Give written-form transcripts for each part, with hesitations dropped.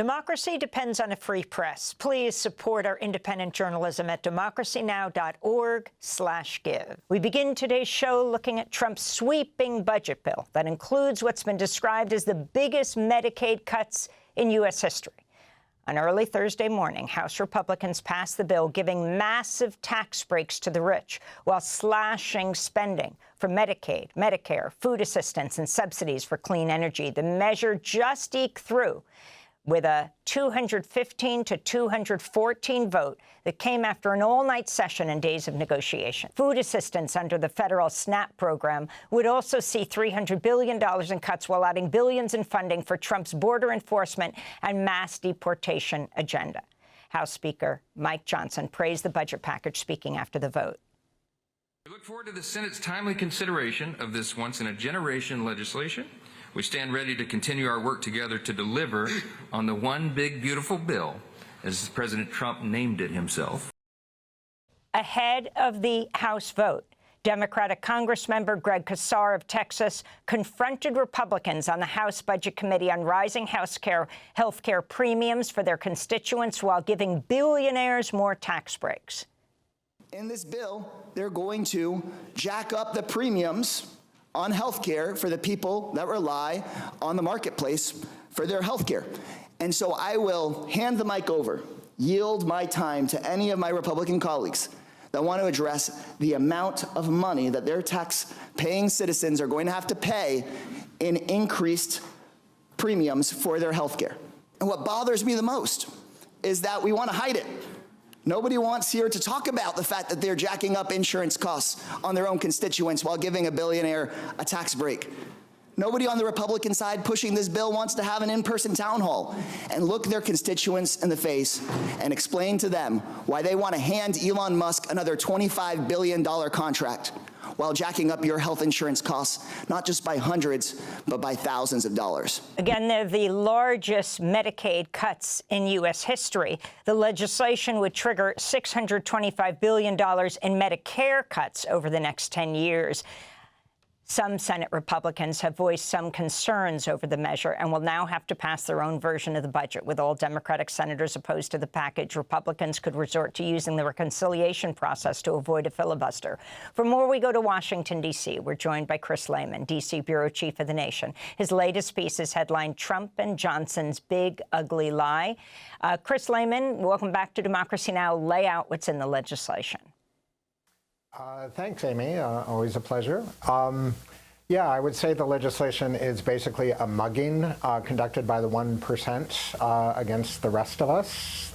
Democracy depends on a free press. Please support our independent journalism at democracynow.org/give. We begin today's show looking at Trump's sweeping budget bill that includes what's been described as the biggest Medicaid cuts in U.S. history. On early Thursday morning, House Republicans passed the bill giving massive tax breaks to the rich while slashing spending for Medicaid, Medicare, food assistance, and subsidies for clean energy. The measure just eked through with a 215 to 214 vote that came after an all-night session and days of negotiation. Food assistance under the federal SNAP program would also see $300 billion in cuts while adding billions in funding for Trump's border enforcement and mass deportation agenda. House Speaker Mike Johnson praised the budget package, speaking after the vote. We look forward to the Senate's timely consideration of this once-in-a-generation legislation. We stand ready to continue our work together to deliver on the one big, beautiful bill, as President Trump named it himself. Ahead of the House vote, Democratic Congressmember Greg Casar of Texas confronted Republicans on the House Budget Committee on rising health care premiums for their constituents while giving billionaires more tax breaks. In this bill, they're going to jack up the premiums on health care for the people that rely on the marketplace for their health care. And so I will hand the mic over, yield my time to any of my Republican colleagues that want to address the amount of money that their tax-paying citizens are going to have to pay in increased premiums for their health care. And what bothers me the most is that we want to hide it. Nobody wants here to talk about the fact that they're jacking up insurance costs on their own constituents while giving a billionaire a tax break. Nobody on the Republican side pushing this bill wants to have an in-person town hall and look their constituents in the face and explain to them why they want to hand Elon Musk another $25 billion contract while jacking up your health insurance costs, not just by hundreds, but by thousands of dollars. Again, they're the largest Medicaid cuts in U.S. history. The legislation would trigger $625 billion in Medicare cuts over the next 10 years. Some Senate Republicans have voiced some concerns over the measure and will now have to pass their own version of the budget. With all Democratic senators opposed to the package, Republicans could resort to using the reconciliation process to avoid a filibuster. For more, we go to Washington, D.C. We're joined by Chris Lehman, D.C. bureau chief of The Nation. His latest piece is headlined, "Trump and Johnson's Big Ugly Lie." Chris Lehman, welcome back to Democracy Now! Lay out what's in the legislation. Thanks, Amy. Always a pleasure. Yeah, I would say the legislation is basically a mugging conducted by the 1% against the rest of us.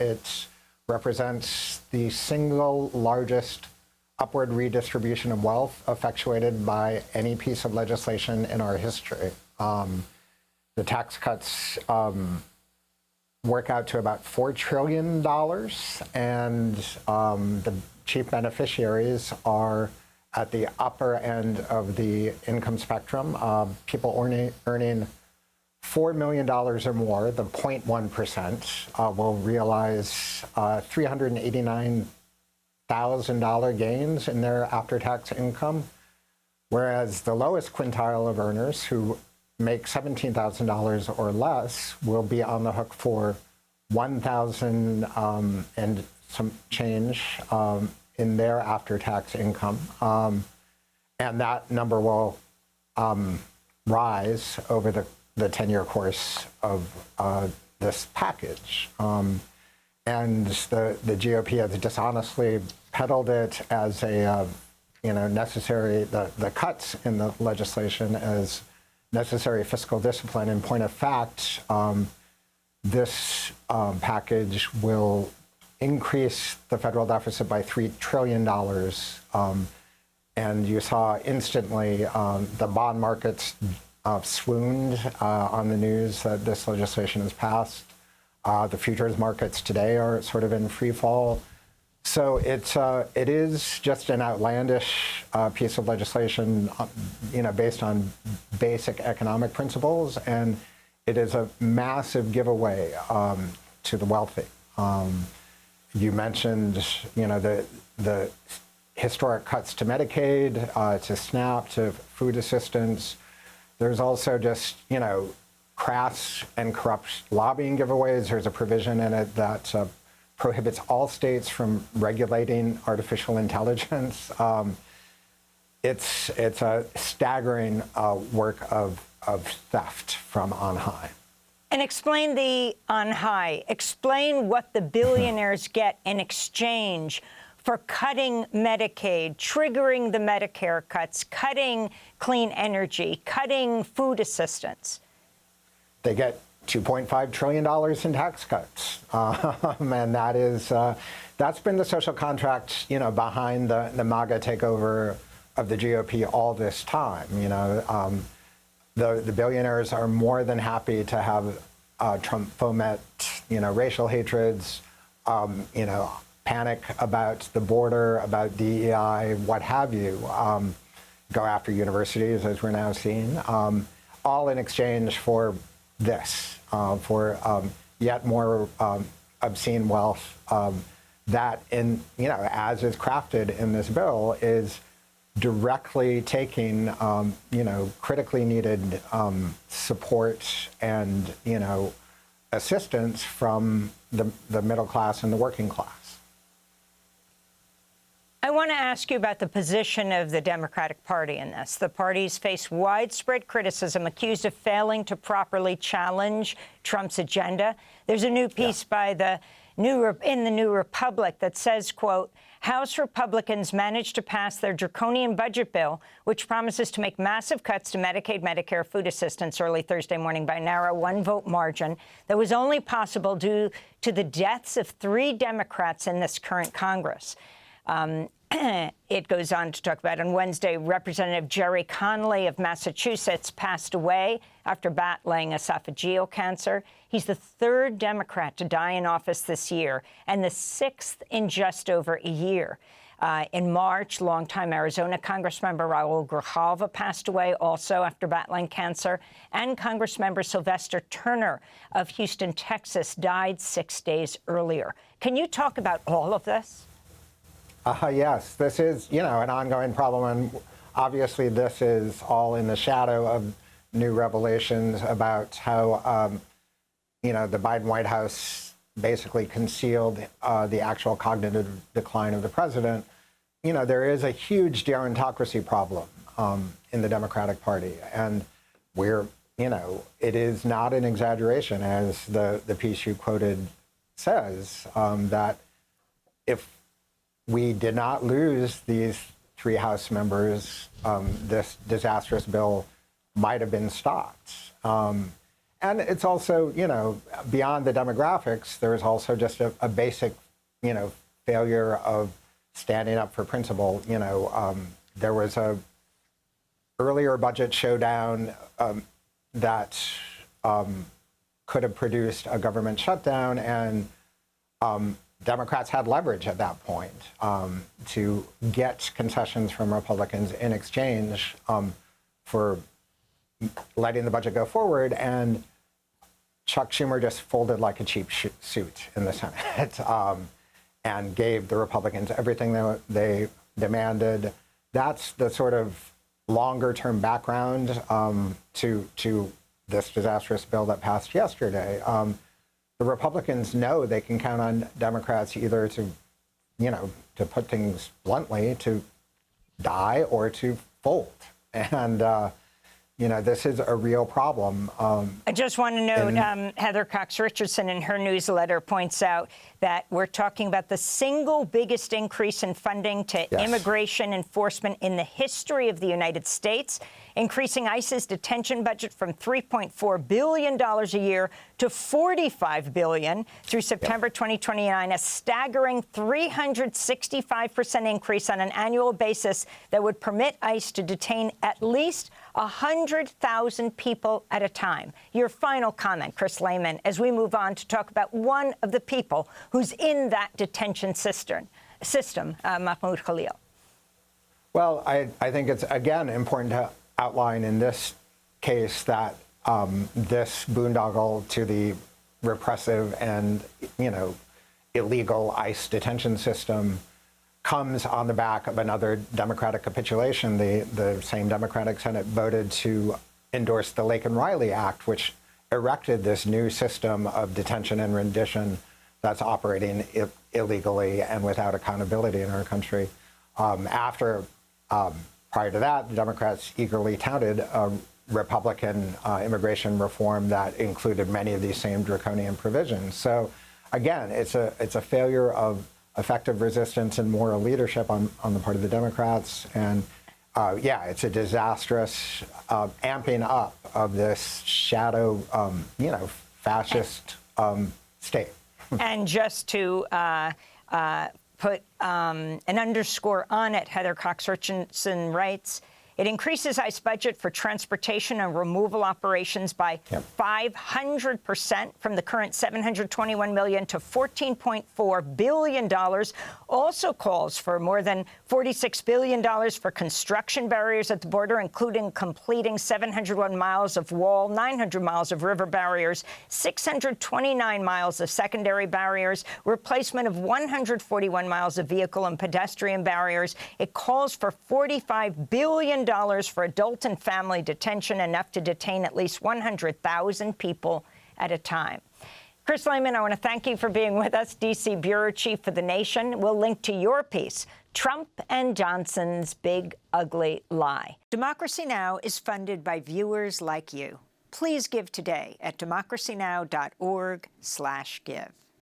It represents the single largest upward redistribution of wealth effectuated by any piece of legislation in our history. The tax cuts work out to about $4 trillion, and the chief beneficiaries are at the upper end of the income spectrum. People earning $4 million or more, the 0.1%, will realize $389,000 gains in their after-tax income, whereas the lowest quintile of earners, who make $17,000 or less, will be on the hook for $1,000 and some change in their after-tax income. And that number will rise over the 10-year course of this package. And the GOP has dishonestly peddled it as a, necessary, the cuts in the legislation as necessary fiscal discipline. In point of fact, this package will increase the federal deficit by $3 trillion. And you saw instantly the bond markets swooned on the news that this legislation has passed. The futures markets today are sort of in free fall. So it is just an outlandish piece of legislation, based on basic economic principles, and it is a massive giveaway to the wealthy. You mentioned, the historic cuts to Medicaid, to SNAP, to food assistance. There's also just, crass and corrupt lobbying giveaways. There's a provision in it that prohibits all states from regulating artificial intelligence. It's a staggering work of theft from on high. And explain the on high. Explain what the billionaires get in exchange for cutting Medicaid, triggering the Medicare cuts, cutting clean energy, cutting food assistance. They get $2.5 trillion in tax cuts, and that is that's been the social contract, behind the MAGA takeover of the GOP all this time. The billionaires are more than happy to have Trump foment, racial hatreds, panic about the border, about DEI, what have you, go after universities, as we're now seeing, all in exchange for this, for yet more obscene wealth that, as is crafted in this bill, is directly taking, critically needed support and, assistance from the middle class and the working class. I want to ask you about the position of the Democratic Party in this. The parties face widespread criticism, accused of failing to properly challenge Trump's agenda. There's a new piece by the in the New Republic that says, quote, House Republicans managed to pass their draconian budget bill, which promises to make massive cuts to Medicaid, Medicare, food assistance early Thursday morning by a narrow one-vote margin that was only possible due to the deaths of 3 Democrats in this current Congress. It goes on to talk about on Wednesday, Representative Jerry Connolly of Massachusetts passed away after battling esophageal cancer. He's the 3rd Democrat to die in office this year and the 6th in just over a year. In March, longtime Arizona Congressmember Raul Grijalva passed away also after battling cancer. And Congressmember Sylvester Turner of Houston, Texas, died 6 days earlier. Can you talk about all of this? Yes, this is, an ongoing problem, and obviously this is all in the shadow of new revelations about how, the Biden White House basically concealed the actual cognitive decline of the president. There is a huge gerontocracy problem in the Democratic Party, and it is not an exaggeration, as the piece you quoted says, that if we did not lose these 3 House members, this disastrous bill might have been stopped. And it's also, beyond the demographics, there's also just a basic, failure of standing up for principle. There was a earlier budget showdown that could have produced a government shutdown, and Democrats had leverage at that point to get concessions from Republicans in exchange for letting the budget go forward, and Chuck Schumer just folded like a cheap suit in the Senate and gave the Republicans everything they demanded. That's the sort of longer-term background to this disastrous bill that passed yesterday. The Republicans know they can count on Democrats either to, to put things bluntly, to die or to fold. And, this is a real problem. I just want to note, Heather Cox Richardson in her newsletter points out that we're talking about the single biggest increase in funding to immigration enforcement in the history of the United States, increasing ICE's detention budget from $3.4 billion a year to $45 billion through September 2029, a staggering 365% increase on an annual basis that would permit ICE to detain at least 100,000 people at a time. Your final comment, Chris Lehman, as we move on to talk about one of the people who's in that detention system, Mahmoud Khalil. Well, I think it's, again, important to outline in this case that this boondoggle to the repressive and, illegal ICE detention system comes on the back of another Democratic capitulation. The same Democratic Senate voted to endorse the Laken-Riley Act, which erected this new system of detention and rendition that's operating illegally and without accountability in our country. Prior to that, the Democrats eagerly touted Republican immigration reform that included many of these same draconian provisions. So again, it's a failure of effective resistance and moral leadership on the part of the Democrats. And yeah, it's a disastrous amping up of this shadow, fascist state. And just to put an underscore on it, Heather Cox-Hutchinson writes, it increases ICE budget for transportation and removal operations by 500% from the current $721 million to $14.4 billion. Also calls for more than $46 billion for construction barriers at the border, including completing 701 miles of wall, 900 miles of river barriers, 629 miles of secondary barriers, replacement of 141 miles of vehicle and pedestrian barriers. It calls for $45 billion for adult and family detention, enough to detain at least 100,000 people at a time. Chris Lehman, I want to thank you for being with us, D.C. Bureau Chief for The Nation. We'll link to your piece, Trump and Johnson's Big Ugly Lie. Democracy Now! Is funded by viewers like you. Please give today at democracynow.org/give.